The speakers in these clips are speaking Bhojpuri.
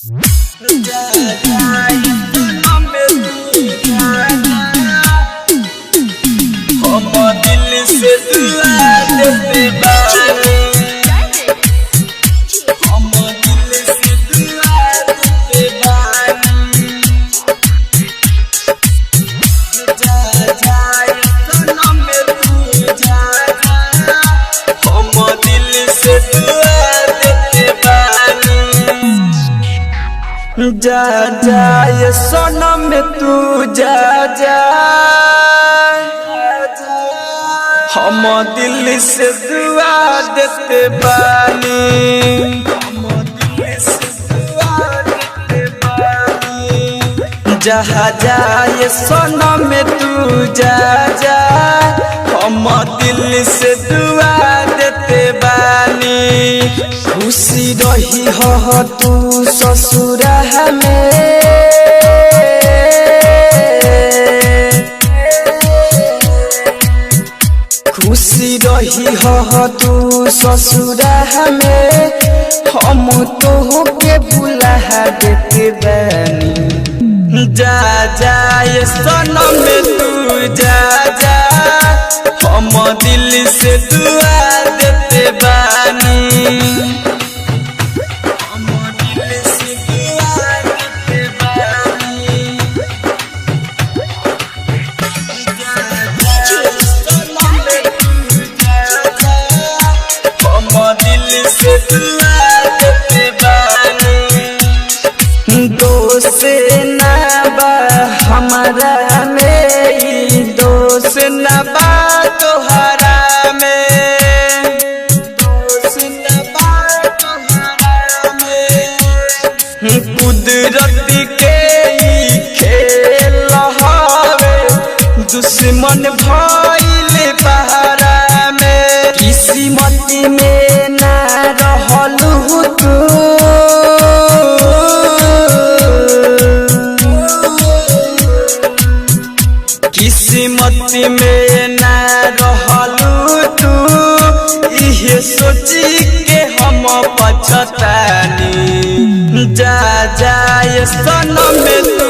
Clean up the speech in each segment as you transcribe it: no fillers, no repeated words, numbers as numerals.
दिल से दुआ देते बानी जा जा ये सनम तू जा जा हम दिल से दुआ देते बानी जा जा ये सनम तू जा जा हम दिल से दुआ देते बानी खुशी रही हो तू ससुरा में खुशी रही हो तू ससुरा में हम तो के भुला देते बानी जा जा ये सनम तू जा जा हम दिल से दुआ देते बानी दोस्त ना बा हमारा में दोस्त ना बा तोहरा में दोस्त ना बा तोहरा में कुदरत के खेल हवे दुश्मन भइल बहरा में किस्मत में ना रहलू तू किस्मत में ना रहलू तू इहे सोची के हम पछतानी जा जा ये सनम तू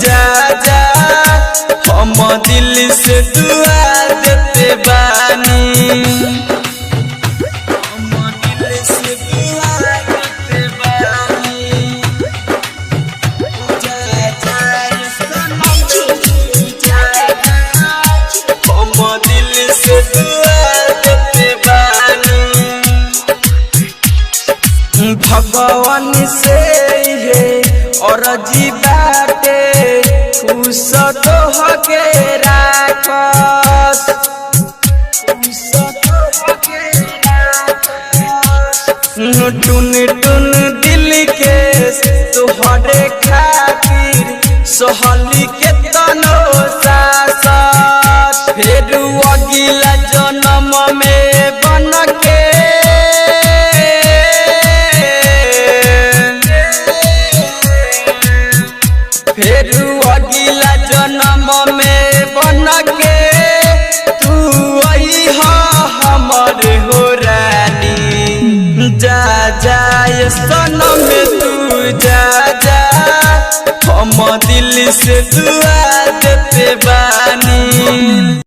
जा जा हम दिल से दुआ देते बानी भगवान से है और जी बाटे खुश तो हके राखस टुन टुन दिल के तोहरे खातिर सहली के तनो सास फिर अगिला जन्म में बन के फिर अगिला जन्म में बन के तू आई हमर हो रानी जा जा ये सनम तू जा जा हम दिल से दुआ देते बानी।